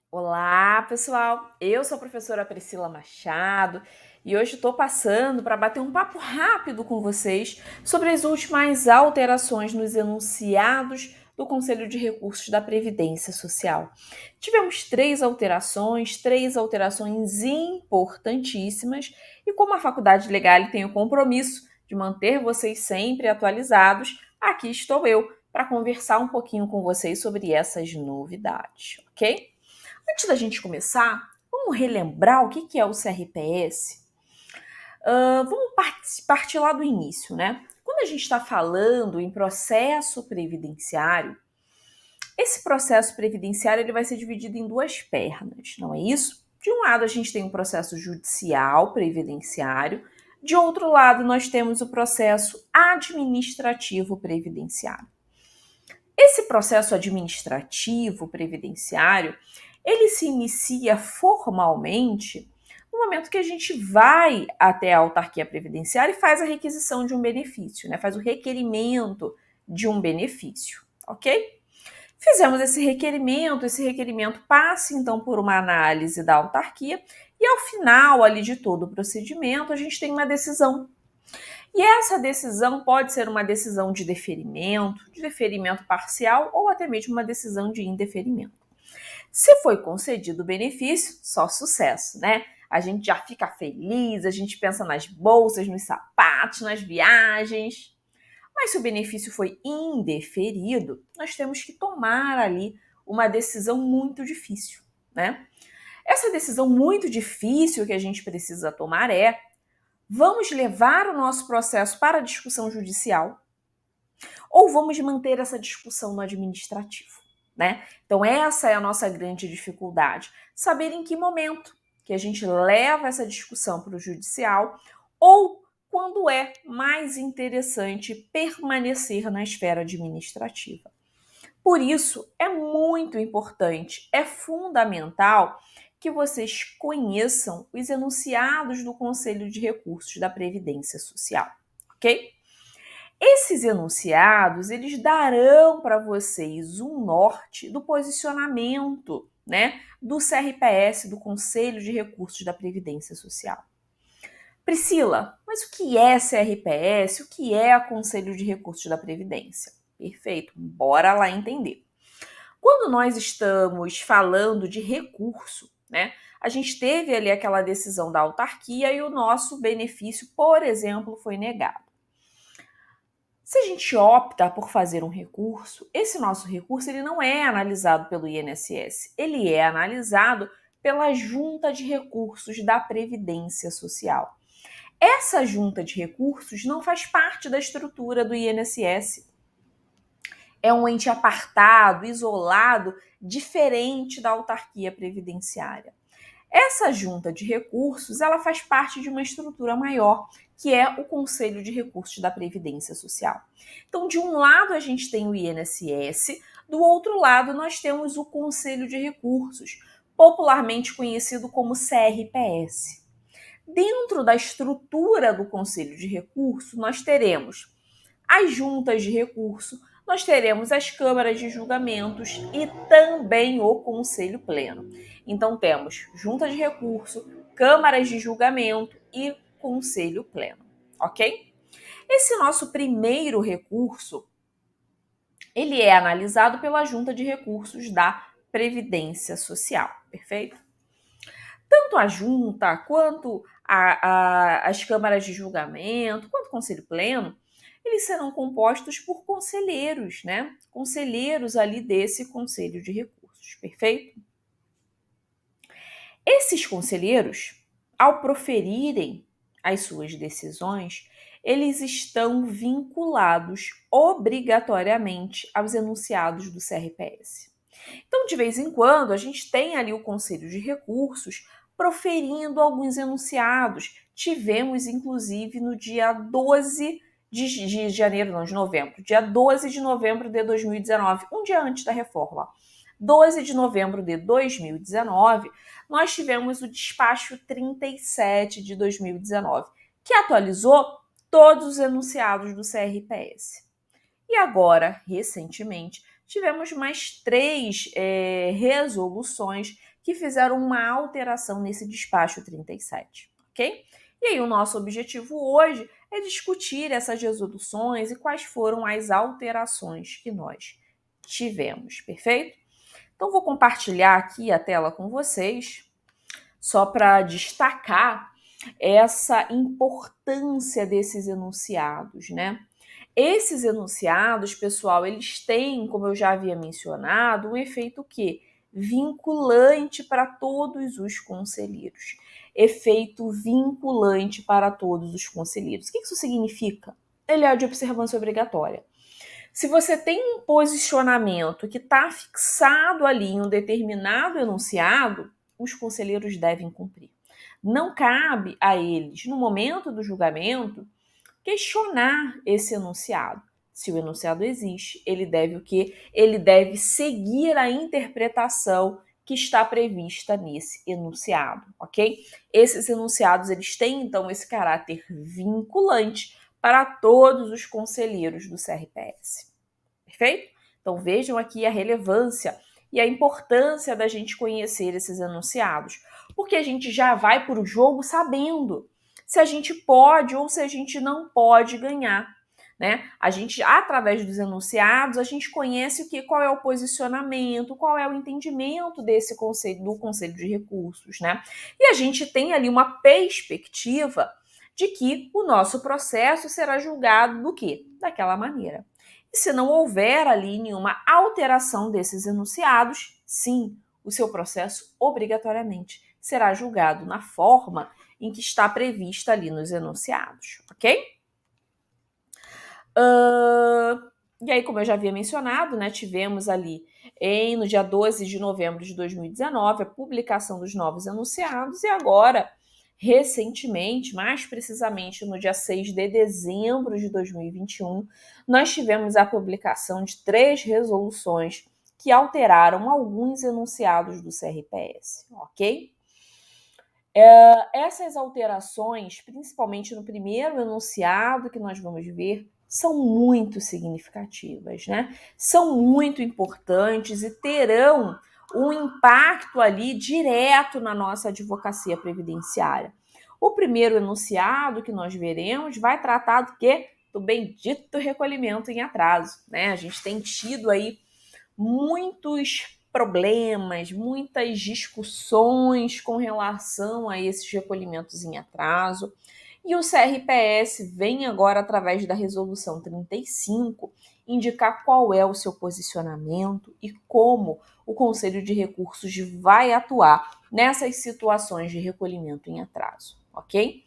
Olá, pessoal! Eu sou a professora Priscila Machado e hoje estou passando para bater um papo rápido com vocês sobre as últimas alterações nos enunciados do Conselho de Recursos da Previdência Social. Tivemos três alterações importantíssimas e como a Faculdade Legal tem o compromisso de manter vocês sempre atualizados, aqui estou eu para conversar um pouquinho com vocês sobre essas novidades, ok? Antes da gente começar, vamos relembrar o que é o CRPS? Vamos partir lá do início, né? Quando a gente está falando em processo previdenciário, esse processo previdenciário ele vai ser dividido em duas pernas, não é isso? De um lado, a gente tem o processo judicial previdenciário, de outro lado, nós temos o processo administrativo previdenciário. Esse processo administrativo previdenciário, ele se inicia formalmente no momento que a gente vai até a autarquia previdenciária e faz a requisição de um benefício, né? Faz o requerimento de um benefício, ok? Fizemos esse requerimento passa então por uma análise da autarquia e ao final ali de todo o procedimento a gente tem uma decisão. E essa decisão pode ser uma decisão de deferimento parcial ou até mesmo uma decisão de indeferimento. Se foi concedido o benefício, só sucesso, né? A gente já fica feliz, a gente pensa nas bolsas, nos sapatos, nas viagens. Mas se o benefício foi indeferido, nós temos que tomar ali uma decisão muito difícil, né? Essa decisão muito difícil que a gente precisa tomar é: vamos levar o nosso processo para a discussão judicial ou vamos manter essa discussão no administrativo, né? Então essa é a nossa grande dificuldade, saber em que momento que a gente leva essa discussão para o judicial ou quando é mais interessante permanecer na esfera administrativa. Por isso, é muito importante, é fundamental que vocês conheçam os enunciados do Conselho de Recursos da Previdência Social, ok? Esses enunciados, eles darão para vocês um norte do posicionamento, né, do CRPS, do Conselho de Recursos da Previdência Social. Priscila, mas o que é CRPS? O que é Conselho de Recursos da Previdência? Perfeito, bora lá entender. Quando nós estamos falando de recurso, né, a gente teve ali aquela decisão da autarquia e o nosso benefício, por exemplo, foi negado. Se a gente opta por fazer um recurso, esse nosso recurso ele não é analisado pelo INSS, ele é analisado pela Junta de Recursos da Previdência Social. Essa junta de recursos não faz parte da estrutura do INSS. É um ente apartado, isolado, diferente da autarquia previdenciária. Essa junta de recursos, ela faz parte de uma estrutura maior, que é o Conselho de Recursos da Previdência Social. Então, de um lado a gente tem o INSS, do outro lado nós temos o Conselho de Recursos, popularmente conhecido como CRPS. Dentro da estrutura do Conselho de Recurso, nós teremos as juntas de recurso, nós teremos as câmaras de julgamentos e também o Conselho Pleno. Então, temos junta de recurso, câmaras de julgamento e Conselho Pleno, ok? Esse nosso primeiro recurso, ele é analisado pela Junta de Recursos da Previdência Social, perfeito? Tanto a junta, quanto as câmaras de julgamento, quanto o Conselho Pleno, eles serão compostos por conselheiros, né? Conselheiros ali desse Conselho de Recursos, perfeito? Esses conselheiros, ao proferirem as suas decisões, eles estão vinculados obrigatoriamente aos enunciados do CRPS. Então, de vez em quando, a gente tem ali o Conselho de Recursos proferindo alguns enunciados. Tivemos, inclusive, no dia 12 de janeiro, não, de novembro, dia 12 de novembro de 2019, um dia antes da reforma. 12 de novembro de 2019, nós tivemos o despacho 37 de 2019, que atualizou todos os enunciados do CRPS. E agora, recentemente, tivemos mais 3 resoluções que fizeram uma alteração nesse despacho 37, ok? E aí o nosso objetivo hoje é discutir essas resoluções e quais foram as alterações que nós tivemos, perfeito? Então vou compartilhar aqui a tela com vocês, só para destacar essa importância desses enunciados, né? Esses enunciados, pessoal, eles têm, como eu já havia mencionado, um efeito que vinculante para todos os conselheiros. Efeito vinculante para todos os conselheiros. O que isso significa? Ele é de observância obrigatória. Se você tem um posicionamento que está fixado ali em um determinado enunciado, os conselheiros devem cumprir. Não cabe a eles, no momento do julgamento, questionar esse enunciado. Se o enunciado existe, ele deve o quê? Ele deve seguir a interpretação que está prevista nesse enunciado, ok? Esses enunciados, eles têm, então, esse caráter vinculante para todos os conselheiros do CRPS. Perfeito? Então, vejam aqui a relevância e a importância da gente conhecer esses enunciados, porque a gente já vai para o jogo sabendo se a gente pode ou se a gente não pode ganhar, né? A gente, através dos enunciados, a gente conhece o que, qual é o posicionamento, qual é o entendimento desse conselho, do Conselho de Recursos, né? E a gente tem ali uma perspectiva de que o nosso processo será julgado do quê? Daquela maneira. E se não houver ali nenhuma alteração desses enunciados, sim, o seu processo obrigatoriamente será julgado na forma em que está prevista ali nos enunciados, ok? E aí, como eu já havia mencionado, né, tivemos ali no dia 12 de novembro de 2019 a publicação dos novos enunciados e agora, recentemente, mais precisamente no dia 6 de dezembro de 2021, nós tivemos a publicação de 3 resoluções que alteraram alguns enunciados do CRPS, ok? Essas alterações, principalmente no primeiro enunciado que nós vamos ver, são muito significativas, né? São muito importantes e terão um impacto ali direto na nossa advocacia previdenciária. O primeiro enunciado que nós veremos vai tratar do quê? Do bendito recolhimento em atraso, né? A gente tem tido aí muitos problemas, muitas discussões com relação a esses recolhimentos em atraso. E o CRPS vem agora, através da Resolução 35, indicar qual é o seu posicionamento e como o Conselho de Recursos vai atuar nessas situações de recolhimento em atraso, ok?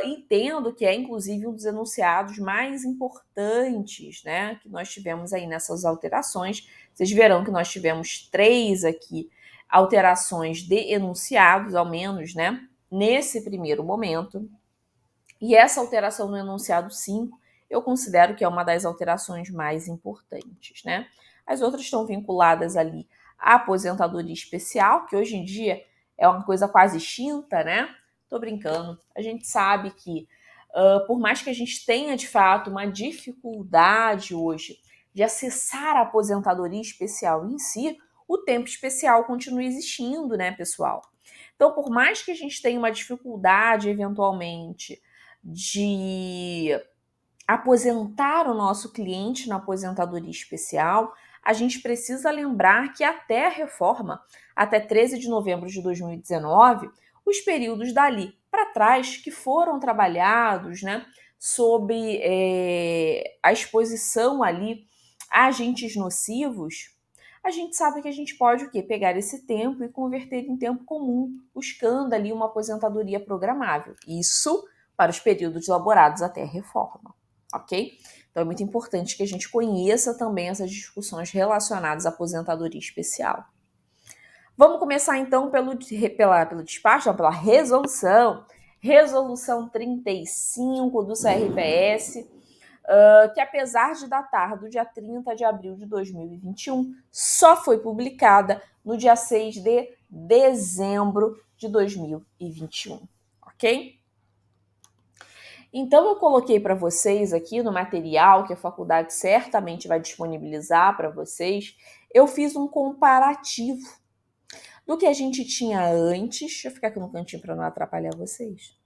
Entendo que é, inclusive, um dos enunciados mais importantes, né, que nós tivemos aí nessas alterações. Vocês verão que nós tivemos 3 aqui alterações de enunciados, ao menos, né, nesse primeiro momento. E essa alteração no enunciado 5, eu considero que é uma das alterações mais importantes, né? As outras estão vinculadas ali à aposentadoria especial, que hoje em dia é uma coisa quase extinta, né? Tô brincando. A gente sabe que, por mais que a gente tenha, de fato, uma dificuldade hoje de acessar a aposentadoria especial em si, o tempo especial continua existindo, né, pessoal? Então, por mais que a gente tenha uma dificuldade, eventualmente, de aposentar o nosso cliente na aposentadoria especial, a gente precisa lembrar que até a reforma, até 13 de novembro de 2019, os períodos dali para trás que foram trabalhados, né, sob a exposição ali a agentes nocivos, a gente sabe que a gente pode o quê? Pegar esse tempo e converter em tempo comum, buscando ali uma aposentadoria programável. Isso para os períodos elaborados até a reforma, ok? Então é muito importante que a gente conheça também essas discussões relacionadas à aposentadoria especial. Vamos começar então pelo despacho, não, pela resolução. Resolução 35 do CRPS, que apesar de datar do dia 30 de abril de 2021, só foi publicada no dia 6 de dezembro de 2021, ok? Então, eu coloquei para vocês aqui no material que a faculdade certamente vai disponibilizar para vocês, eu fiz um comparativo do que a gente tinha antes. Deixa eu ficar aqui no cantinho para não atrapalhar vocês.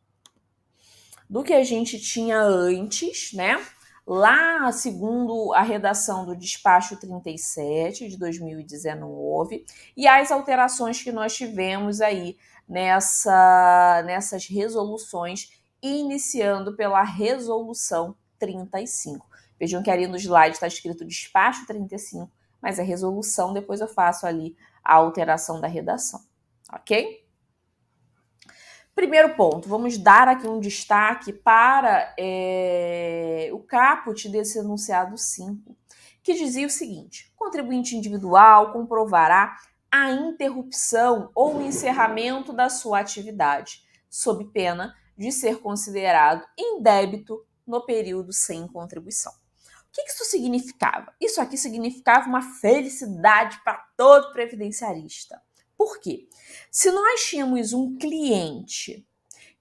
Do que a gente tinha antes, né? Lá, segundo a redação do despacho 37 de 2019, e as alterações que nós tivemos aí nessas resoluções, iniciando pela resolução 35. Vejam que ali no slide está escrito despacho 35, mas a resolução, depois eu faço ali a alteração da redação, ok? Primeiro ponto, vamos dar aqui um destaque para o caput desse enunciado 5, que dizia o seguinte: o contribuinte individual comprovará a interrupção ou encerramento da sua atividade, sob pena de ser considerado indébito no período sem contribuição. O que isso significava? Isso aqui significava uma felicidade para todo previdenciarista. Por quê? Se nós tínhamos um cliente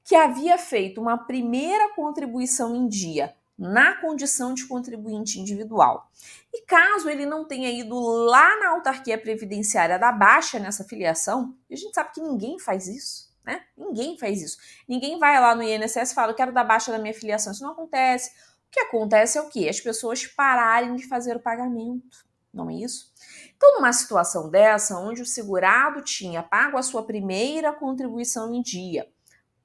que havia feito uma primeira contribuição em dia na condição de contribuinte individual, e caso ele não tenha ido lá na autarquia previdenciária dar baixa nessa filiação, e a gente sabe que ninguém faz isso, né? Ninguém faz isso. Ninguém vai lá no INSS e fala, eu quero dar baixa da minha filiação. Isso não acontece. O que acontece é o quê? As pessoas pararem de fazer o pagamento. Não é isso? Então, numa situação dessa, onde o segurado tinha pago a sua primeira contribuição em dia,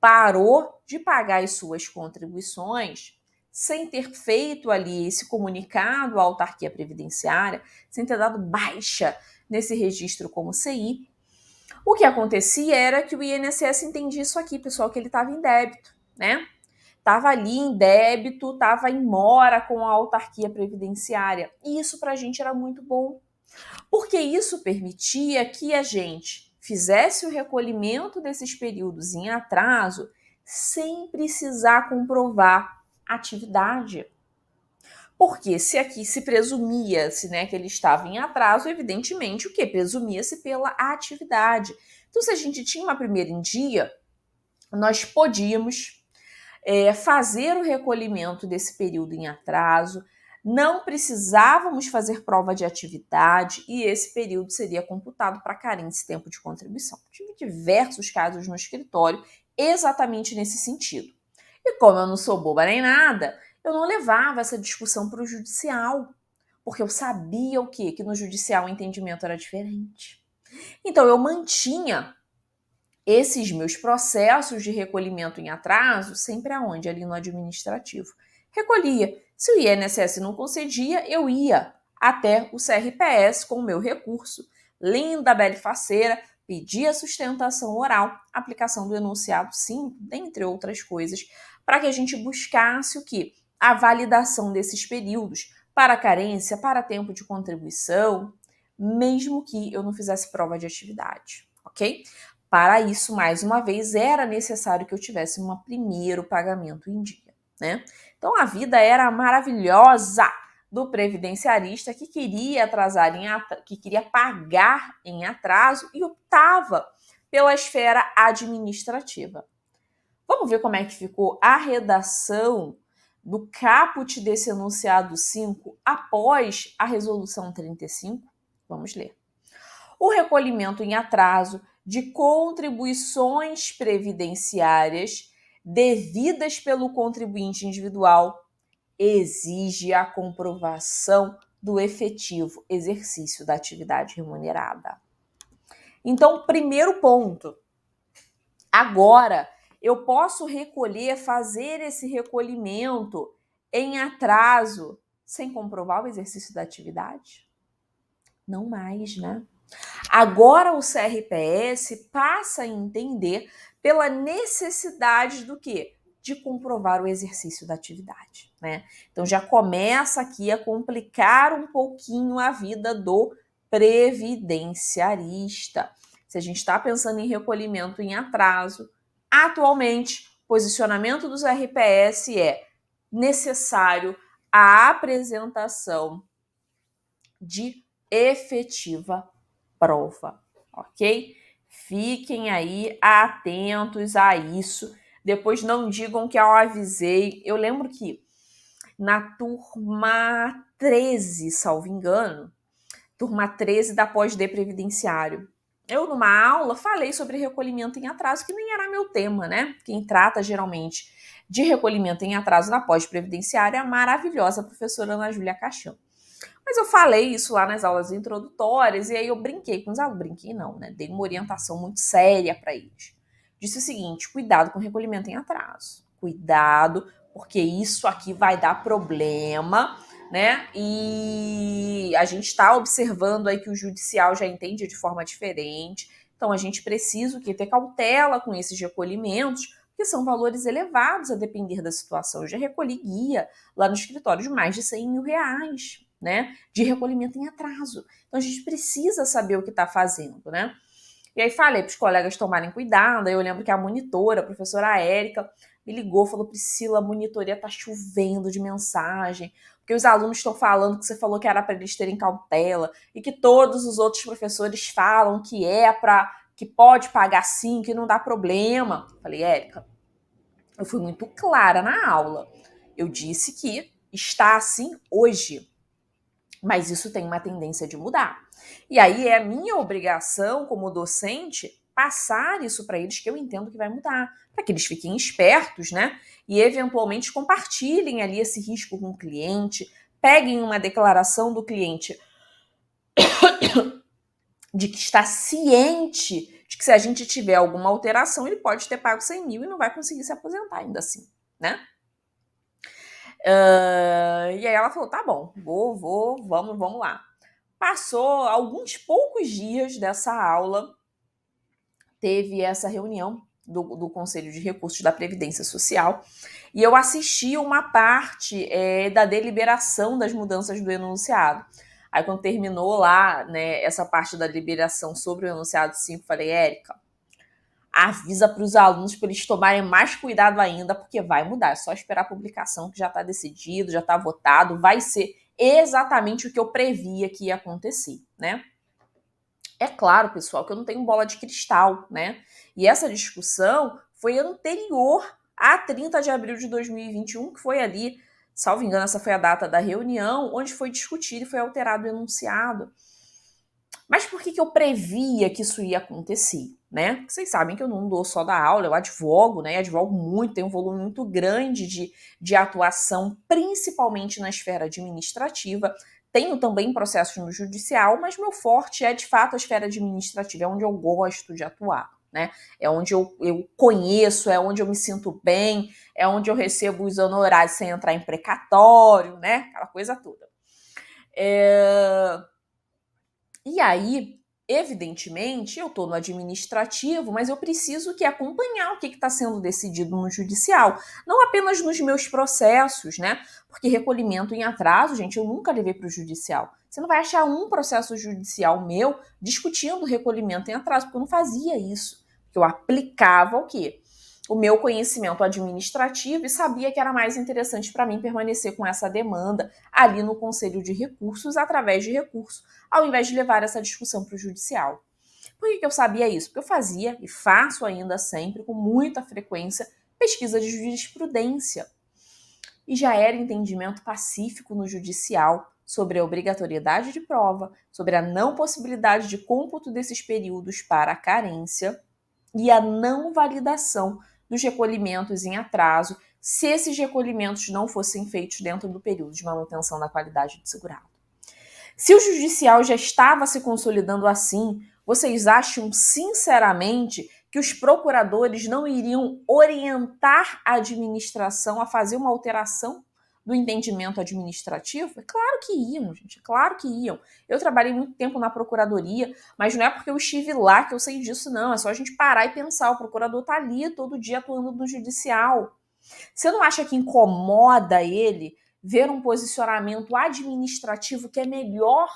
parou de pagar as suas contribuições, sem ter feito ali esse comunicado à autarquia previdenciária, sem ter dado baixa nesse registro como CI, o que acontecia era que o INSS entendia isso aqui, pessoal, que ele estava em débito, né? Estava ali em débito, estava em mora com a autarquia previdenciária. E isso para a gente era muito bom, porque isso permitia que a gente fizesse o recolhimento desses períodos em atraso sem precisar comprovar atividade. Porque se aqui se presumia-se, né, que ele estava em atraso, evidentemente o que? Presumia-se pela atividade. Então, se a gente tinha uma primeira em dia, nós podíamos fazer o recolhimento desse período em atraso, não precisávamos fazer prova de atividade e esse período seria computado para carência e tempo de contribuição. Tive diversos casos no escritório exatamente nesse sentido. E como eu não sou boba nem nada, eu não levava essa discussão para o judicial, porque eu sabia o quê? Que no judicial o entendimento era diferente. Então eu mantinha esses meus processos de recolhimento em atraso sempre aonde? Ali no administrativo. Recolhia. Se o INSS não concedia, eu ia até o CRPS com o meu recurso. Linda, bela e faceira, pedia sustentação oral, aplicação do enunciado 5, dentre outras coisas, para que a gente buscasse o quê? A validação desses períodos para carência, para tempo de contribuição, mesmo que eu não fizesse prova de atividade, ok? Para isso, mais uma vez, era necessário que eu tivesse um primeiro pagamento em dia, né? Então, a vida era maravilhosa do previdenciarista que queria que queria pagar em atraso e optava pela esfera administrativa. Vamos ver como é que ficou a redação do caput desse enunciado 5 após a resolução 35? Vamos ler. O recolhimento em atraso de contribuições previdenciárias devidas pelo contribuinte individual exige a comprovação do efetivo exercício da atividade remunerada. Então, primeiro ponto. Agora, eu posso fazer esse recolhimento em atraso sem comprovar o exercício da atividade? Não mais, né? Agora o CRPS passa a entender pela necessidade do quê? De comprovar o exercício da atividade, né? Então já começa aqui a complicar um pouquinho a vida do previdenciarista. Se a gente está pensando em recolhimento em atraso, atualmente o posicionamento dos RPS é necessário a apresentação de efetiva prova, ok? Fiquem aí atentos a isso. Depois não digam que eu avisei. Eu lembro que na turma 13, salvo engano, turma 13 da pós-D previdenciário, eu numa aula falei sobre recolhimento em atraso, que nem era meu tema, né? Quem trata geralmente de recolhimento em atraso na pós-previdenciária é a maravilhosa professora Ana Júlia Caixão. Mas eu falei isso lá nas aulas introdutórias e aí eu brinquei com os alunos. Brinquei não, né? Dei uma orientação muito séria para eles. Disse o seguinte: cuidado com o recolhimento em atraso. Cuidado, porque isso aqui vai dar problema, né? E a gente está observando aí que o judicial já entende de forma diferente. Então a gente precisa ter cautela com esses recolhimentos, porque são valores elevados a depender da situação. Eu já recolhi guia lá no escritório de mais de 100 mil reais, né, de recolhimento em atraso. Então a gente precisa saber o que está fazendo, né? E aí falei para os colegas tomarem cuidado. Aí eu lembro que a monitora, a professora Érica, me ligou, falou: Priscila, a monitoria tá chovendo de mensagem, porque os alunos estão falando que você falou que era para eles terem cautela e que todos os outros professores falam que é para que pode pagar sim, que não dá problema. Falei: Érica, eu fui muito clara na aula. Eu disse que está assim hoje, mas isso tem uma tendência de mudar. E aí é minha obrigação, como docente, passar isso para eles, que eu entendo que vai mudar, para que eles fiquem espertos, né? E eventualmente compartilhem ali esse risco com o cliente, peguem uma declaração do cliente de que está ciente de que se a gente tiver alguma alteração, ele pode ter pago 100 mil e não vai conseguir se aposentar ainda assim, né? E aí ela falou: tá bom, vamos lá. Passou alguns poucos dias dessa aula, teve essa reunião do Conselho de Recursos da Previdência Social e eu assisti uma parte da deliberação das mudanças do enunciado. Aí quando terminou lá, né, essa parte da deliberação sobre o enunciado 5, falei: Érica, avisa para os alunos para eles tomarem mais cuidado ainda, porque vai mudar. É só esperar a publicação que já está decidido, já está votado, vai ser exatamente o que eu previa que ia acontecer, né? É claro, pessoal, que eu não tenho bola de cristal, né? E essa discussão foi anterior a 30 de abril de 2021, que foi ali, salvo engano, essa foi a data da reunião, onde foi discutido e foi alterado o enunciado. Mas por que eu previa que isso ia acontecer, né? Porque vocês sabem que eu não dou só da aula, eu advogo, né? Advogo muito, tenho um volume muito grande de atuação, principalmente na esfera administrativa. Tenho também processos no judicial, mas meu forte é, de fato, a esfera administrativa, é onde eu gosto de atuar, né? É onde eu conheço, é onde eu me sinto bem, é onde eu recebo os honorários sem entrar em precatório, né? Aquela coisa toda. E aí, evidentemente, eu estou no administrativo, mas eu preciso acompanhar o que está sendo decidido no judicial. Não apenas nos meus processos, né? Porque recolhimento em atraso, gente, eu nunca levei para o judicial. Você não vai achar um processo judicial meu discutindo recolhimento em atraso, porque eu não fazia isso. Porque eu aplicava o quê? O meu conhecimento administrativo e sabia que era mais interessante para mim permanecer com essa demanda ali no Conselho de Recursos, através de recurso, ao invés de levar essa discussão para o judicial. Por que eu sabia isso? Porque eu fazia, e faço ainda sempre, com muita frequência, pesquisa de jurisprudência. E já era entendimento pacífico no judicial sobre a obrigatoriedade de prova, sobre a não possibilidade de cômputo desses períodos para a carência e a não validação dos recolhimentos em atraso, se esses recolhimentos não fossem feitos dentro do período de manutenção da qualidade do segurado. Se o judicial já estava se consolidando assim, vocês acham sinceramente que os procuradores não iriam orientar a administração a fazer uma alteração do entendimento administrativo? É claro que iam, gente, é claro que iam. Eu trabalhei muito tempo na procuradoria, mas não é porque eu estive lá que eu sei disso, não. É só a gente parar e pensar, o procurador está ali todo dia atuando no judicial. Você não acha que incomoda ele ver um posicionamento administrativo que é melhor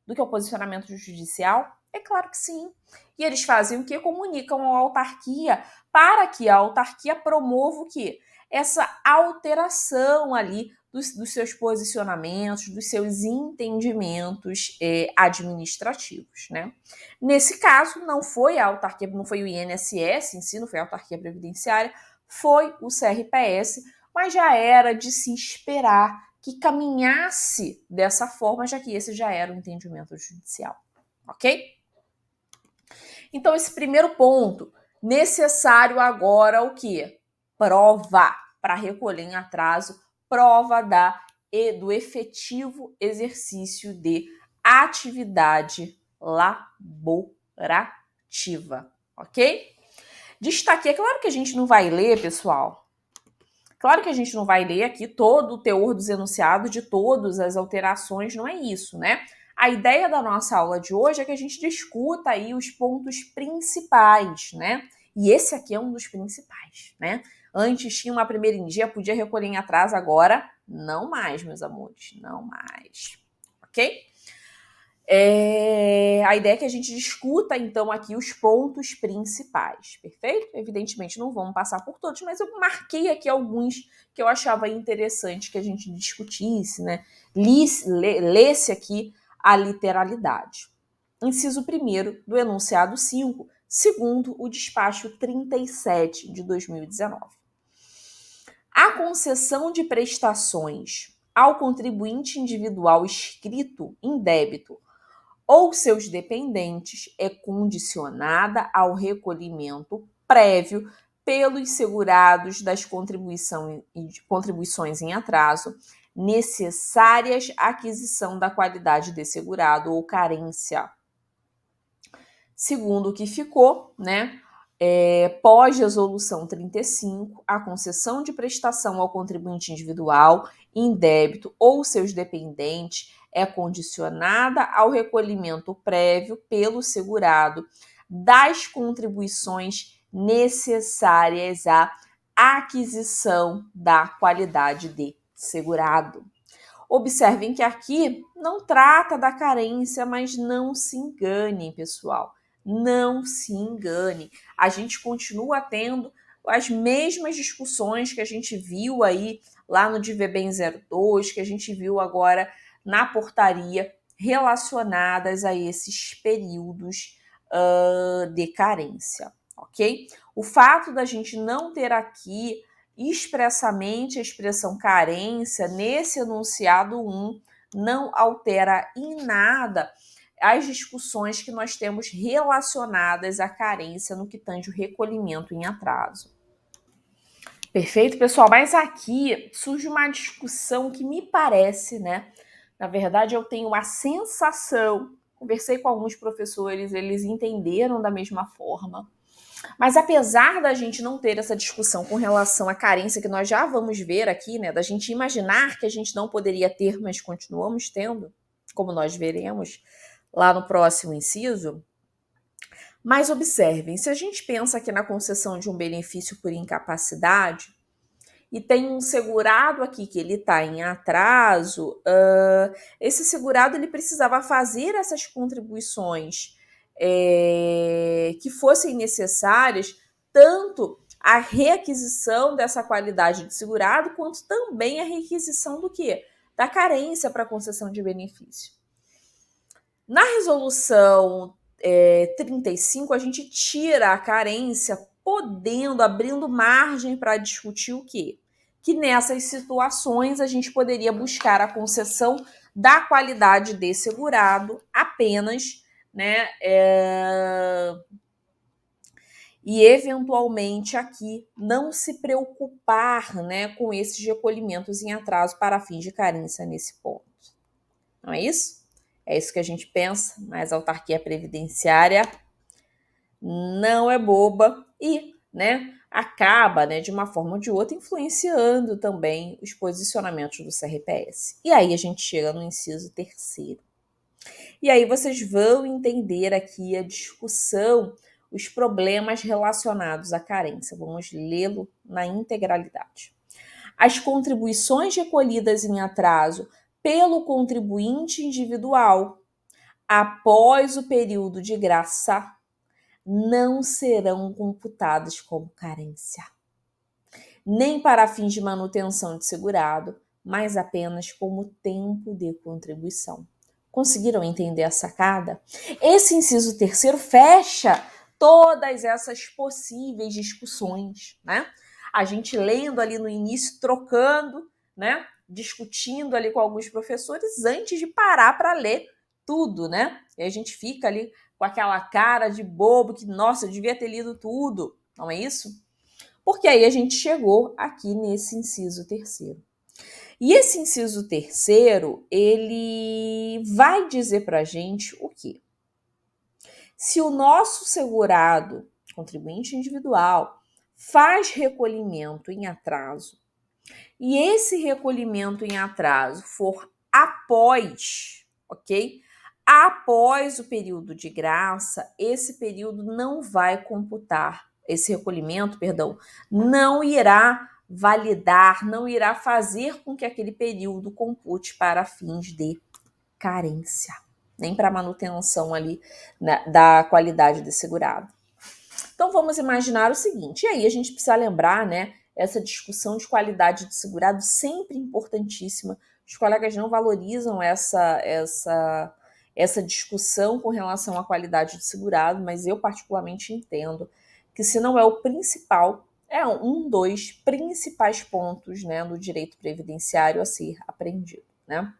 do que o posicionamento judicial? É claro que sim. E eles fazem o quê? Comunicam à autarquia para que a autarquia promova o quê? Essa alteração ali dos seus posicionamentos, dos seus entendimentos administrativos, né? Nesse caso, não foi a autarquia, não foi o INSS em si, não foi a autarquia previdenciária, foi o CRPS, mas já era de se esperar que caminhasse dessa forma, já que esse já era o entendimento judicial, ok? Então, esse primeiro ponto, necessário agora o quê? Prova para recolher em atraso, prova do efetivo exercício de atividade laborativa, ok? Destaquei, é claro que a gente não vai ler, pessoal. Claro que a gente não vai ler aqui todo o teor dos enunciados de todas as alterações, não é isso, né? A ideia da nossa aula de hoje é que a gente discuta aí os pontos principais, né? E esse aqui é um dos principais, né? Antes tinha uma primeira em dia, podia recolher em atraso, agora não mais, meus amores, não mais, ok? A ideia é que a gente discuta, então, aqui os pontos principais, perfeito? Evidentemente, não vamos passar por todos, mas eu marquei aqui alguns que eu achava interessante que a gente discutisse, né? Lesse aqui a literalidade. Inciso 1º do enunciado 5, segundo o despacho 37 de 2019. A concessão de prestações ao contribuinte individual inscrito em débito ou seus dependentes é condicionada ao recolhimento prévio pelos segurados das contribuições em atraso necessárias à aquisição da qualidade de segurado ou carência. Segundo o que ficou, né? Pós-resolução 35, a concessão de prestação ao contribuinte individual em débito ou seus dependentes é condicionada ao recolhimento prévio pelo segurado das contribuições necessárias à aquisição da qualidade de segurado. Observem que aqui não trata da carência, mas não se enganem, pessoal. Não se engane. A gente continua tendo as mesmas discussões que a gente viu aí lá no DVBem 02, que a gente viu agora na portaria relacionadas a esses períodos de carência, ok? O fato da gente não ter aqui expressamente a expressão carência nesse enunciado 1 não altera em nada as discussões que nós temos relacionadas à carência no que tange o recolhimento em atraso. Perfeito, pessoal? Mas aqui surge uma discussão que me parece, né? Na verdade, eu tenho a sensação, conversei com alguns professores, eles entenderam da mesma forma. Mas apesar da gente não ter essa discussão com relação à carência que nós já vamos ver aqui, né? Da gente imaginar que a gente não poderia ter, mas continuamos tendo, como nós veremos lá no próximo inciso. Mas observem, se a gente pensa aqui na concessão de um benefício por incapacidade, e tem um segurado aqui que ele está em atraso, esse segurado ele precisava fazer essas contribuições que fossem necessárias, tanto a requisição dessa qualidade de segurado, quanto também a requisição do quê? Da carência para concessão de benefício. Na resolução 35, a gente tira a carência, abrindo margem para discutir o quê? Que nessas situações a gente poderia buscar a concessão da qualidade de segurado apenas, né? E eventualmente aqui não se preocupar, né, com esses recolhimentos em atraso para fins de carência nesse ponto. Não é isso? É isso que a gente pensa, mas a autarquia previdenciária não é boba e, né, acaba, né, de uma forma ou de outra, influenciando também os posicionamentos do CRPS. E aí a gente chega no inciso 3º. E aí vocês vão entender aqui a discussão, os problemas relacionados à carência. Vamos lê-lo na integralidade. As contribuições recolhidas em atraso pelo contribuinte individual após o período de graça não serão computadas como carência, nem para fins de manutenção de segurado, mas apenas como tempo de contribuição. Conseguiram entender a sacada? Esse inciso 3º fecha todas essas possíveis discussões, né? a gente lendo ali no início, trocando, né? Discutindo ali com alguns professores antes de parar para ler tudo, né? E a gente fica ali com aquela cara de bobo que, nossa, eu devia ter lido tudo, não é isso? Porque aí a gente chegou aqui nesse inciso terceiro. E esse inciso terceiro, ele vai dizer para a gente o quê? Se o nosso segurado, contribuinte individual, faz recolhimento em atraso, e esse recolhimento em atraso for após, ok? Após o período de graça, esse período não vai computar, esse recolhimento, perdão, não irá validar, não irá fazer com que aquele período compute para fins de carência, nem para manutenção ali da qualidade do segurado. Então vamos imaginar o seguinte, e aí a gente precisa lembrar, né, essa discussão de qualidade de segurado sempre importantíssima. Os colegas não valorizam essa discussão com relação à qualidade de segurado, mas eu particularmente entendo que se não é o principal, é um dos principais pontos, né, do direito previdenciário a ser aprendido, né?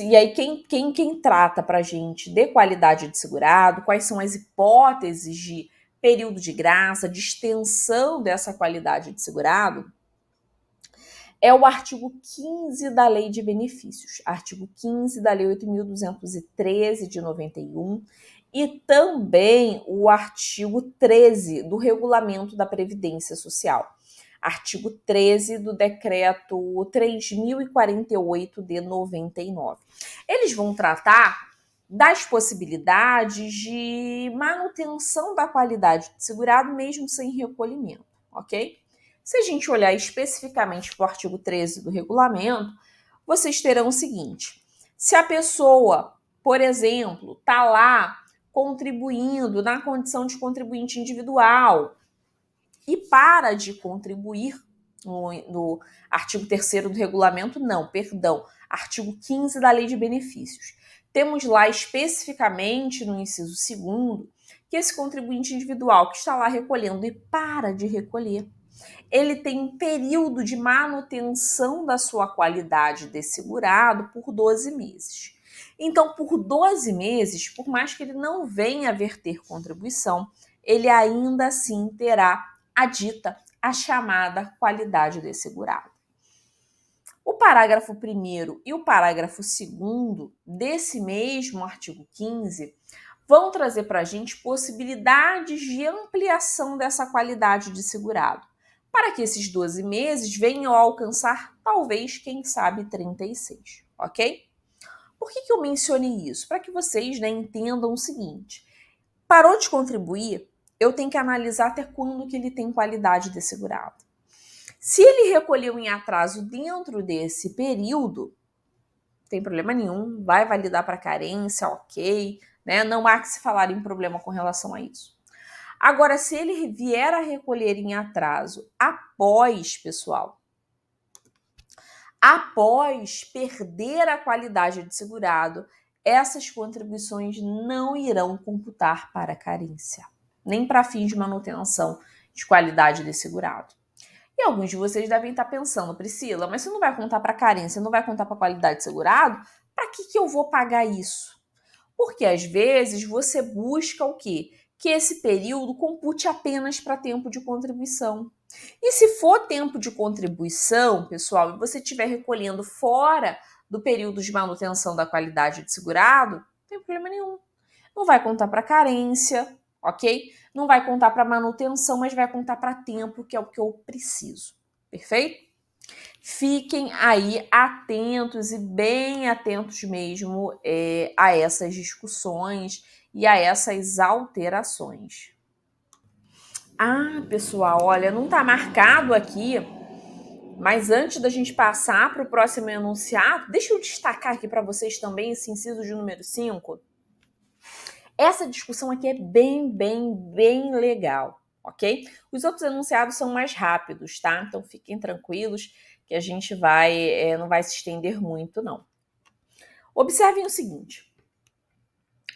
E aí quem trata para a gente de qualidade de segurado, quais são as hipóteses de período de graça, de extensão dessa qualidade de segurado, é o artigo 15 da Lei de Benefícios, artigo 15 da Lei 8.213 de 91, e também o artigo 13 do Regulamento da Previdência Social, artigo 13 do Decreto 3.048 de 99. Eles vão tratar das possibilidades de manutenção da qualidade de segurado mesmo sem recolhimento, ok? Se a gente olhar especificamente para o artigo 13 do regulamento, vocês terão o seguinte: se a pessoa, por exemplo, está lá contribuindo na condição de contribuinte individual e para de contribuir no artigo 3º do regulamento, não, perdão, artigo 15 da Lei de Benefícios. Temos lá especificamente no inciso 2º que esse contribuinte individual que está lá recolhendo e para de recolher, ele tem um período de manutenção da sua qualidade de segurado por 12 meses. Então, por 12 meses, por mais que ele não venha a verter contribuição, ele ainda assim terá a chamada qualidade de segurado. O parágrafo 1º e o parágrafo 2º desse mesmo artigo 15 vão trazer para a gente possibilidades de ampliação dessa qualidade de segurado, para que esses 12 meses venham a alcançar, talvez, quem sabe, 36, ok? Por que eu mencionei isso? Para que vocês, né, entendam o seguinte: parou de contribuir, eu tenho que analisar até quando que ele tem qualidade de segurado. Se ele recolheu em atraso dentro desse período, não tem problema nenhum, vai validar para carência, ok, né? Não há que se falar em problema com relação a isso. Agora, se ele vier a recolher em atraso após, pessoal, após perder a qualidade de segurado, essas contribuições não irão computar para carência, nem para fins de manutenção de qualidade de segurado. E alguns de vocês devem estar pensando: Priscila, mas se não vai contar para carência, não vai contar para qualidade de segurado, para que eu vou pagar isso? Porque às vezes você busca o quê? Que esse período compute apenas para tempo de contribuição. E se for tempo de contribuição, pessoal, e você estiver recolhendo fora do período de manutenção da qualidade de segurado, não tem problema nenhum. Não vai contar para carência, ok? Não vai contar para manutenção, mas vai contar para tempo, que é o que eu preciso. Perfeito? Fiquem aí atentos e bem atentos mesmo a essas discussões e a essas alterações. Ah, pessoal, olha, não está marcado aqui, mas antes da gente passar para o próximo enunciado, deixa eu destacar aqui para vocês também esse inciso de número 5. Essa discussão aqui é bem legal, ok? Os outros enunciados são mais rápidos, tá? Então fiquem tranquilos que a gente não vai se estender muito, não. Observem o seguinte: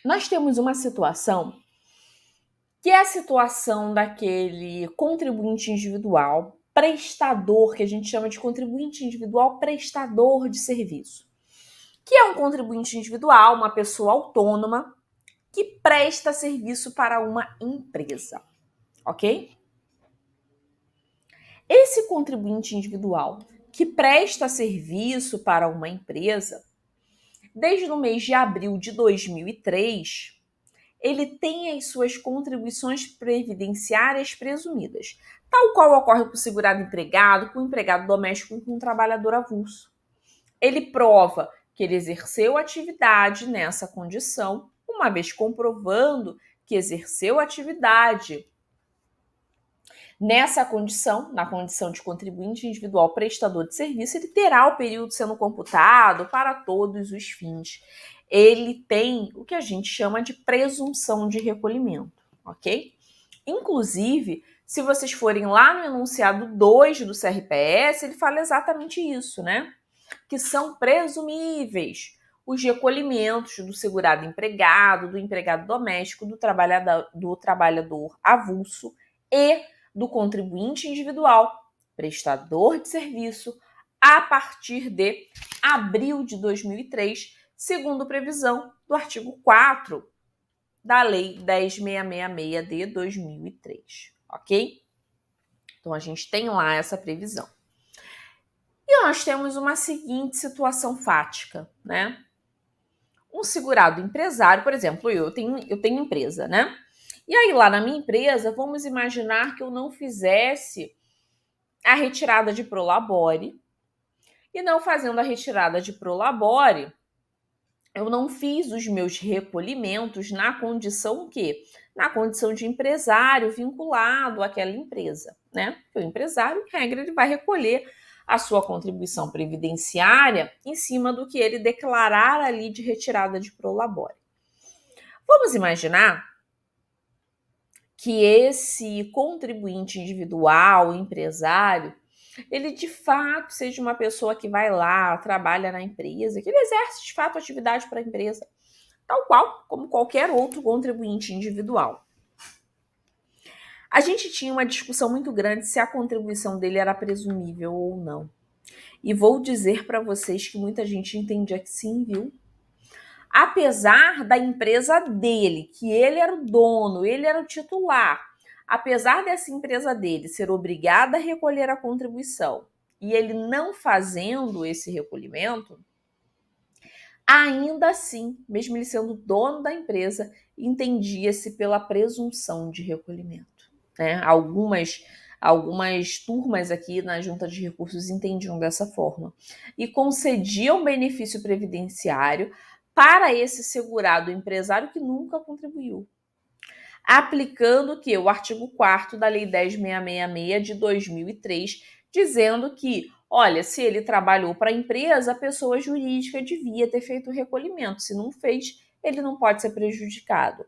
nós temos uma situação que é a situação daquele contribuinte individual, prestador, que a gente chama de contribuinte individual prestador de serviço, que é um contribuinte individual, uma pessoa autônoma, que presta serviço para uma empresa, ok? Esse contribuinte individual que presta serviço para uma empresa, desde o mês de abril de 2003, ele tem as suas contribuições previdenciárias presumidas, tal qual ocorre com o segurado empregado, com o empregado doméstico e com o trabalhador avulso. Ele prova que ele exerceu atividade nessa condição, uma vez comprovando que exerceu atividade nessa condição, na condição de contribuinte individual prestador de serviço, ele terá o período sendo computado para todos os fins. Ele tem o que a gente chama de presunção de recolhimento, ok? Inclusive, se vocês forem lá no enunciado 2 do CRPS, ele fala exatamente isso, né? Que são presumíveis os recolhimentos do segurado empregado, do empregado doméstico, do trabalhador avulso e do contribuinte individual, prestador de serviço, a partir de abril de 2003, segundo previsão do artigo 4 da Lei 10.666 de 2003, ok? Então, a gente tem lá essa previsão. E nós temos uma seguinte situação fática, né? Um segurado empresário, por exemplo, eu tenho empresa, né? E aí, lá na minha empresa, vamos imaginar que eu não fizesse a retirada de Prolabore. E não fazendo a retirada de Prolabore, eu não fiz os meus recolhimentos na condição que? Na condição de empresário vinculado àquela empresa, né? Porque o empresário, em regra, ele vai recolher a sua contribuição previdenciária em cima do que ele declarar ali de retirada de Prolabore. Vamos imaginar que esse contribuinte individual, empresário, ele de fato seja uma pessoa que vai lá, trabalha na empresa, que ele exerce de fato atividade para a empresa, tal qual como qualquer outro contribuinte individual. A gente tinha uma discussão muito grande se a contribuição dele era presumível ou não. E vou dizer para vocês que muita gente entendia que sim, viu? Apesar da empresa dele, que ele era o dono, ele era o titular, apesar dessa empresa dele ser obrigada a recolher a contribuição e ele não fazendo esse recolhimento, ainda assim, mesmo ele sendo dono da empresa, entendia-se pela presunção de recolhimento, né? Algumas turmas aqui na Junta de Recursos entendiam dessa forma e concediam benefício previdenciário para esse segurado empresário que nunca contribuiu, aplicando que o artigo 4º da Lei 10.666 de 2003, dizendo que, olha, se ele trabalhou para a empresa, a pessoa jurídica devia ter feito o recolhimento. Se não fez, ele não pode ser prejudicado.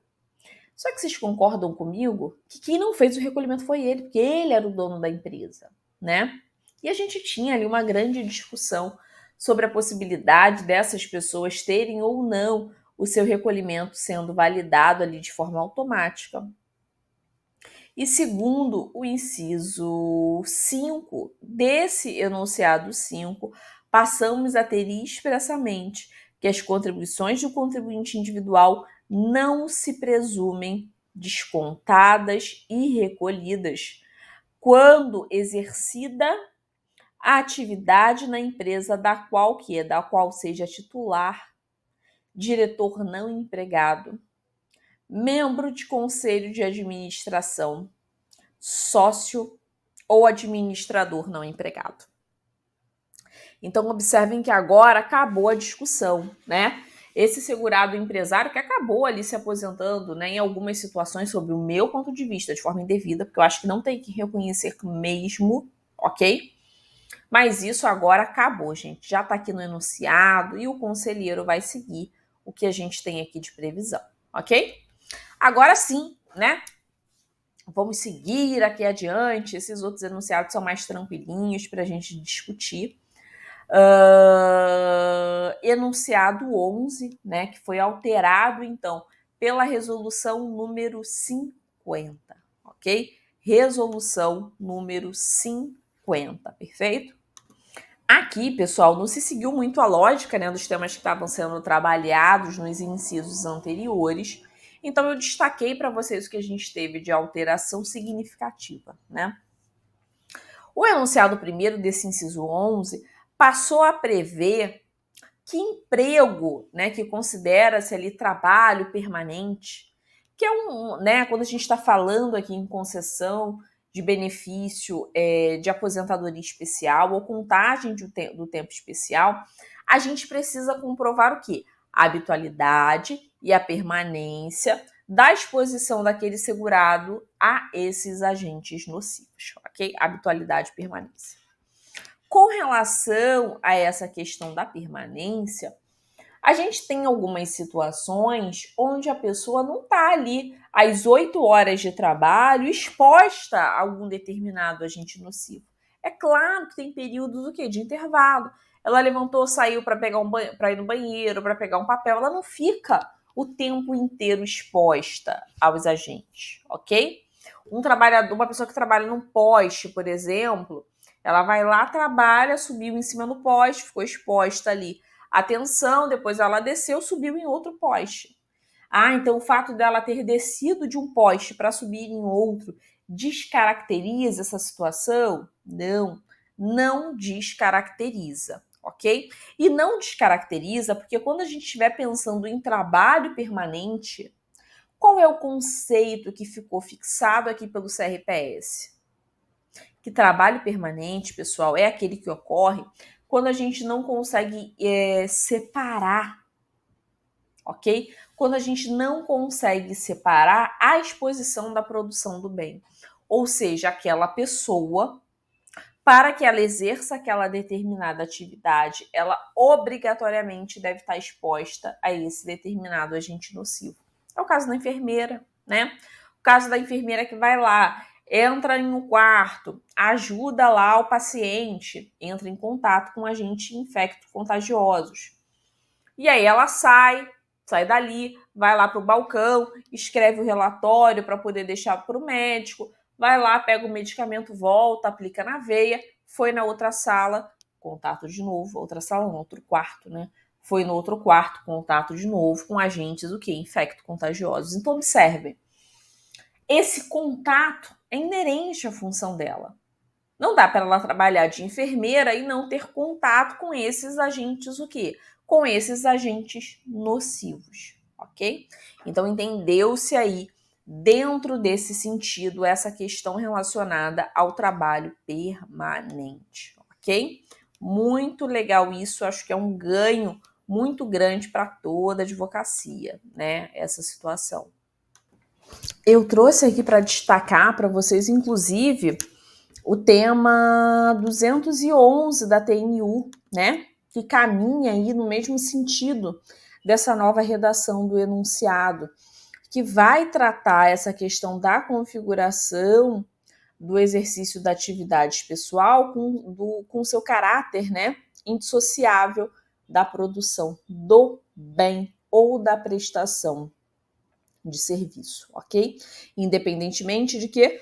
Só que vocês concordam comigo que quem não fez o recolhimento foi ele, porque ele era o dono da empresa, né? E a gente tinha ali uma grande discussão sobre a possibilidade dessas pessoas terem ou não o seu recolhimento sendo validado ali de forma automática. E segundo o inciso 5 desse enunciado 5, passamos a ter expressamente que as contribuições do contribuinte individual não se presumem descontadas e recolhidas quando exercida a atividade na empresa da qual seja titular, diretor não empregado, membro de conselho de administração, sócio ou administrador não empregado. Então, observem que agora acabou a discussão, né? Esse segurado empresário que acabou ali se aposentando, né, em algumas situações, sob o meu ponto de vista, de forma indevida, porque eu acho que não tem que reconhecer mesmo, ok? Mas isso agora acabou, gente. Já está aqui no enunciado e o conselheiro vai seguir o que a gente tem aqui de previsão, ok? Agora sim, né? Vamos seguir aqui adiante. Esses outros enunciados são mais tranquilinhos para a gente discutir. Enunciado 11, né? Que foi alterado, então, pela resolução número 50, ok? Resolução número 50, perfeito? Aqui, pessoal, não se seguiu muito a lógica, né, dos temas que estavam sendo trabalhados nos incisos anteriores. Então, eu destaquei para vocês o que a gente teve de alteração significativa, né? O enunciado primeiro desse inciso 11 passou a prever que emprego, né, que considera-se ali trabalho permanente, que é né, quando a gente está falando aqui em concessão de benefício de aposentadoria especial ou contagem do tempo especial, a gente precisa comprovar o quê? A habitualidade e a permanência da exposição daquele segurado a esses agentes nocivos, ok? Habitualidade e permanência. Com relação a essa questão da permanência, a gente tem algumas situações onde a pessoa não está ali às 8 horas de trabalho exposta a algum determinado agente nocivo. É claro que tem períodos do quê? De intervalo. Ela levantou, saiu para ir no banheiro, para pegar um papel, ela não fica o tempo inteiro exposta aos agentes, ok? Uma pessoa que trabalha num poste, por exemplo, ela vai lá, trabalha, subiu em cima do poste, ficou exposta ali a tensão, depois ela desceu, subiu em outro poste. Então o fato dela ter descido de um poste para subir em outro descaracteriza essa situação? Não descaracteriza, ok? E não descaracteriza porque quando a gente estiver pensando em trabalho permanente, qual é o conceito que ficou fixado aqui pelo CRPS? Que trabalho permanente, pessoal, é aquele que ocorre quando a gente não consegue separar, ok? Quando a gente não consegue separar a exposição da produção do bem. Ou seja, aquela pessoa, para que ela exerça aquela determinada atividade, ela obrigatoriamente deve estar exposta a esse determinado agente nocivo. É o caso da enfermeira, né? O caso da enfermeira que vai lá, entra em um quarto, ajuda lá o paciente, entra em contato com agentes infecto-contagiosos. E aí ela sai dali, vai lá para o balcão, escreve o relatório para poder deixar para o médico, vai lá, pega o medicamento, volta, aplica na veia, foi na outra sala, contato de novo, outra sala, no outro quarto, né? Foi no outro quarto, contato de novo com agentes o quê? Infecto-contagiosos. Então, observem, esse contato é inerente à função dela. Não dá para ela trabalhar de enfermeira e não ter contato com esses agentes o quê? Com esses agentes nocivos, ok? Então, entendeu-se aí, dentro desse sentido, essa questão relacionada ao trabalho permanente, ok? Muito legal isso, acho que é um ganho muito grande para toda a advocacia, né? Essa situação. Eu trouxe aqui para destacar para vocês, inclusive, o tema 211 da TNU, né? Que caminha aí no mesmo sentido dessa nova redação do enunciado, que vai tratar essa questão da configuração do exercício da atividade pessoal com seu caráter, né, indissociável da produção do bem ou da prestação de serviço, ok? Independentemente de que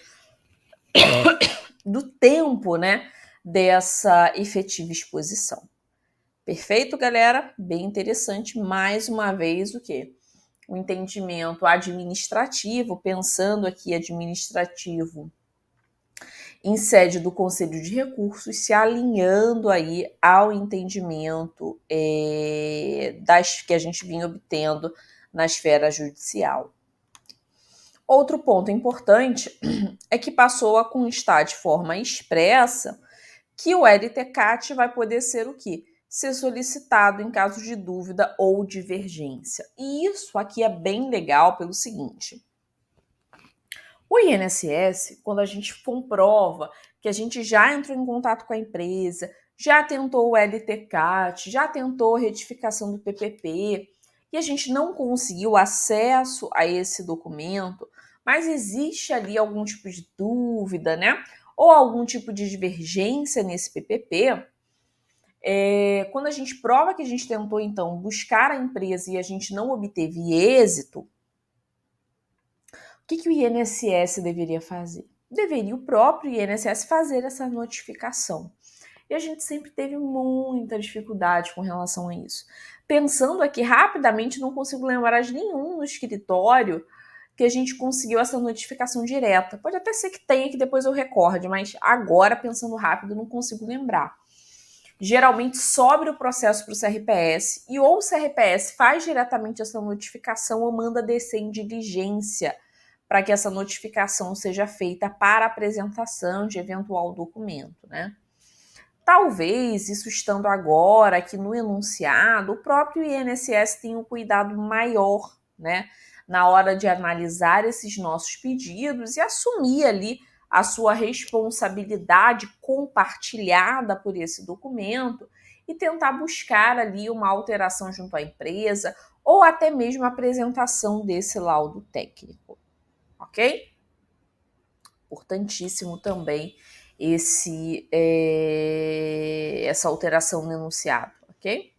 do tempo, né, dessa efetiva exposição. Perfeito, galera? Bem interessante. Mais uma vez, o quê? O entendimento administrativo, pensando aqui administrativo em sede do Conselho de Recursos, se alinhando aí ao entendimento das que a gente vinha obtendo na esfera judicial. Outro ponto importante é que passou a constar de forma expressa que o LTCAT vai poder ser o quê? Ser solicitado em caso de dúvida ou divergência. E isso aqui é bem legal pelo seguinte: o INSS, quando a gente comprova que a gente já entrou em contato com a empresa, já tentou o LTCAT, já tentou a retificação do PPP, e a gente não conseguiu acesso a esse documento, mas existe ali algum tipo de dúvida, né? Ou algum tipo de divergência nesse PPP, quando a gente prova que a gente tentou, então, buscar a empresa e a gente não obteve êxito, que o INSS deveria fazer? Deveria o próprio INSS fazer essa notificação. E a gente sempre teve muita dificuldade com relação a isso. Pensando aqui rapidamente, não consigo lembrar de nenhum no escritório que a gente conseguiu essa notificação direta. Pode até ser que tenha, que depois eu recorde, mas agora, pensando rápido, não consigo lembrar. Geralmente sobe o processo para o CRPS e ou o CRPS faz diretamente essa notificação ou manda descer em diligência para que essa notificação seja feita para apresentação de eventual documento, né? Talvez, isso estando agora aqui no enunciado, o próprio INSS tenha um cuidado maior, né, na hora de analisar esses nossos pedidos e assumir ali a sua responsabilidade compartilhada por esse documento e tentar buscar ali uma alteração junto à empresa ou até mesmo a apresentação desse laudo técnico, ok? Importantíssimo também essa alteração no enunciado, ok?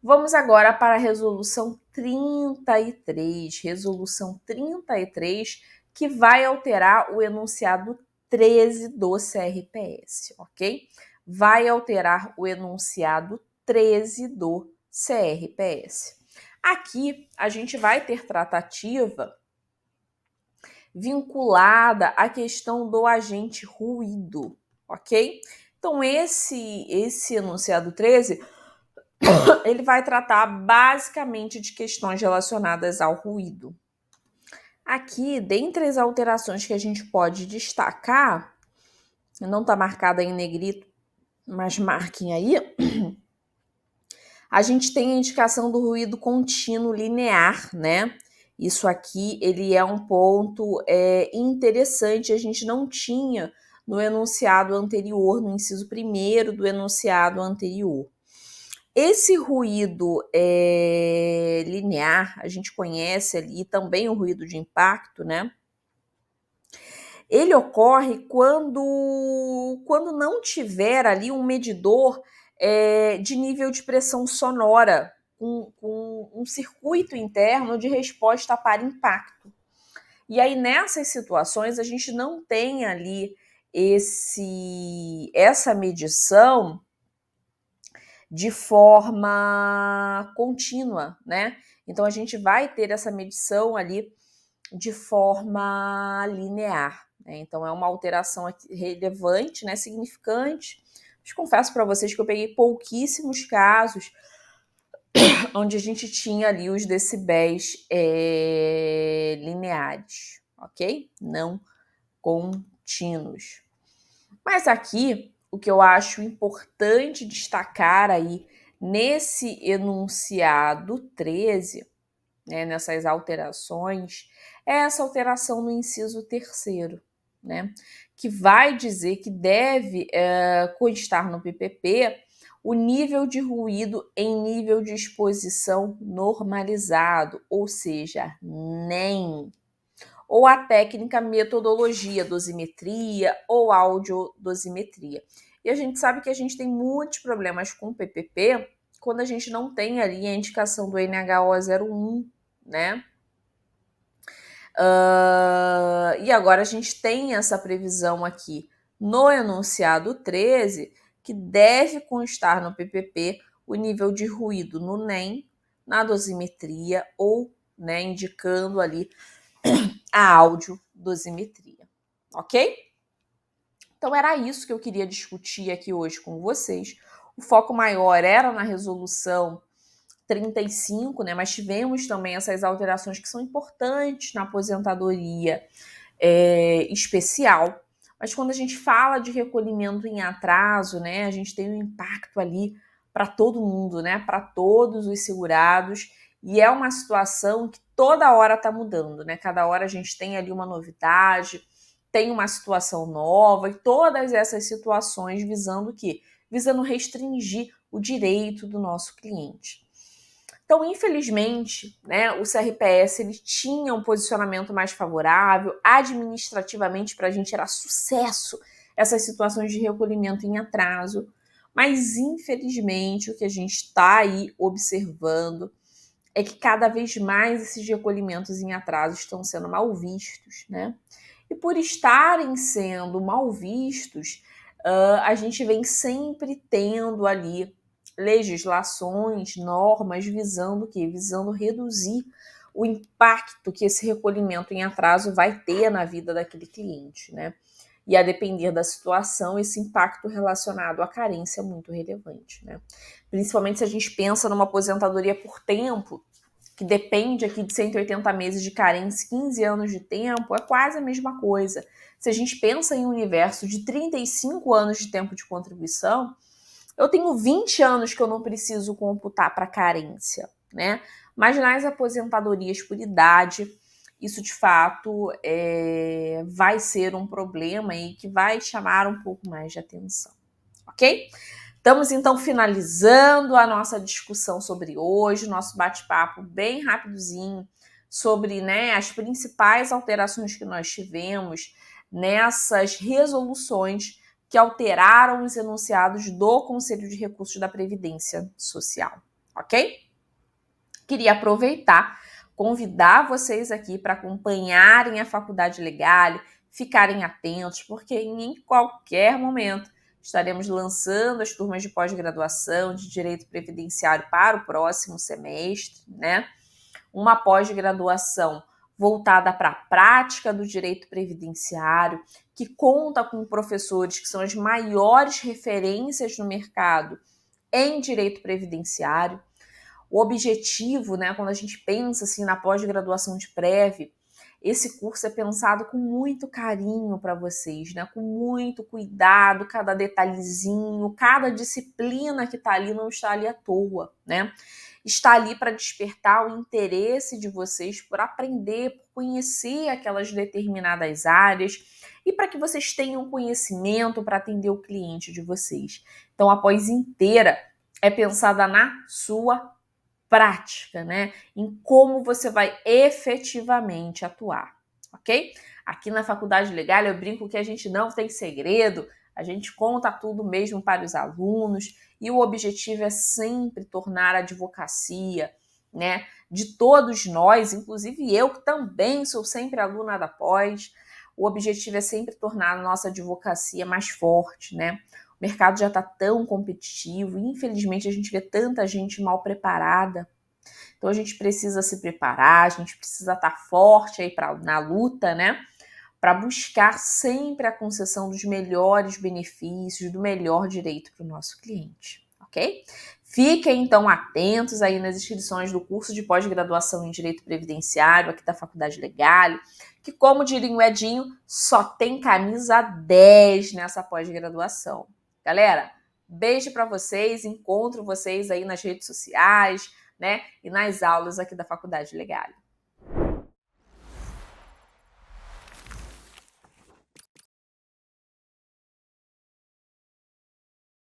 Vamos agora para a resolução 33. Resolução 33, que vai alterar o enunciado 13 do CRPS, ok? Vai alterar o enunciado 13 do CRPS. Aqui a gente vai ter tratativa vinculada à questão do agente ruído, ok? Então, esse enunciado 13, ele vai tratar basicamente de questões relacionadas ao ruído. Aqui, dentre as alterações que a gente pode destacar, não está marcada em negrito, mas marquem aí, a gente tem a indicação do ruído contínuo linear, né? Isso aqui, ele é um ponto interessante, a gente não tinha no enunciado anterior, no inciso 1º do enunciado anterior. Esse ruído linear, a gente conhece ali também o ruído de impacto, né? Ele ocorre quando não tiver ali um medidor de nível de pressão sonora, com um circuito interno de resposta para impacto. E aí, nessas situações, a gente não tem ali essa medição de forma contínua, né? Então, a gente vai ter essa medição ali de forma linear, né? Então, é uma alteração relevante, né? Significante. Mas confesso para vocês que eu peguei pouquíssimos casos onde a gente tinha ali os decibéis lineares, ok? Não contínuos. Mas aqui, o que eu acho importante destacar aí nesse enunciado 13, né, nessas alterações, é essa alteração no inciso 3º, né, que vai dizer que deve constar no PPP o nível de ruído em nível de exposição normalizado, ou seja, NEM, ou a técnica metodologia, dosimetria ou audiodosimetria. E a gente sabe que a gente tem muitos problemas com o PPP quando a gente não tem ali a indicação do NHO01, né? E agora a gente tem essa previsão aqui no enunciado 13, que deve constar no PPP o nível de ruído no NEM, na dosimetria ou, né, indicando ali a audiodosimetria, ok? Então era isso que eu queria discutir aqui hoje com vocês. O foco maior era na resolução 35, né? Mas tivemos também essas alterações que são importantes na aposentadoria especial. Mas quando a gente fala de recolhimento em atraso, né, a gente tem um impacto ali para todo mundo, né, para todos os segurados, e é uma situação que toda hora está mudando, né? Cada hora a gente tem ali uma novidade, tem uma situação nova, e todas essas situações visando o quê? Visando restringir o direito do nosso cliente. Então, infelizmente, né, o CRPS ele tinha um posicionamento mais favorável, administrativamente para a gente era sucesso essas situações de recolhimento em atraso, mas infelizmente o que a gente está aí observando é que cada vez mais esses recolhimentos em atraso estão sendo mal vistos, né? E por estarem sendo mal vistos, a gente vem sempre tendo ali legislações, normas visando o quê? Visando reduzir o impacto que esse recolhimento em atraso vai ter na vida daquele cliente, né? E a depender da situação, esse impacto relacionado à carência é muito relevante, né? Principalmente se a gente pensa numa aposentadoria por tempo, que depende aqui de 180 meses de carência, 15 anos de tempo, é quase a mesma coisa. Se a gente pensa em um universo de 35 anos de tempo de contribuição, eu tenho 20 anos que eu não preciso computar para carência, né? Mas nas aposentadorias por idade, isso de fato vai ser um problema e que vai chamar um pouco mais de atenção, ok? Estamos então finalizando a nossa discussão sobre hoje, nosso bate-papo bem rapidozinho sobre, né, as principais alterações que nós tivemos nessas resoluções que alteraram os enunciados do Conselho de Recursos da Previdência Social, ok? Queria aproveitar, convidar vocês aqui para acompanharem a Faculdade Legal, ficarem atentos, porque em qualquer momento estaremos lançando as turmas de pós-graduação de Direito Previdenciário para o próximo semestre, né? Uma pós-graduação voltada para a prática do direito previdenciário, que conta com professores que são as maiores referências no mercado em direito previdenciário. O objetivo, né, quando a gente pensa assim na pós-graduação de Prev, esse curso é pensado com muito carinho para vocês, né? Com muito cuidado, cada detalhezinho, cada disciplina que está ali não está ali à toa, né? Está ali para despertar o interesse de vocês por aprender, por conhecer aquelas determinadas áreas e para que vocês tenham conhecimento para atender o cliente de vocês. Então, a pós inteira é pensada na sua prática, né? Em como você vai efetivamente atuar, ok? Aqui na Faculdade Legal eu brinco que a gente não tem segredo, a gente conta tudo mesmo para os alunos e o objetivo é sempre tornar a advocacia, né, de todos nós, inclusive eu que também sou sempre aluna da pós, o objetivo é sempre tornar a nossa advocacia mais forte, né? O mercado já está tão competitivo, e infelizmente a gente vê tanta gente mal preparada. Então a gente precisa se preparar, a gente precisa estar forte aí na luta, né? Para buscar sempre a concessão dos melhores benefícios, do melhor direito para o nosso cliente, ok? Fiquem então atentos aí nas inscrições do curso de pós-graduação em Direito Previdenciário aqui da Faculdade Legal, que, como diria o Edinho, só tem camisa 10 nessa pós-graduação. Galera, beijo para vocês, encontro vocês aí nas redes sociais, né, e nas aulas aqui da Faculdade Legal.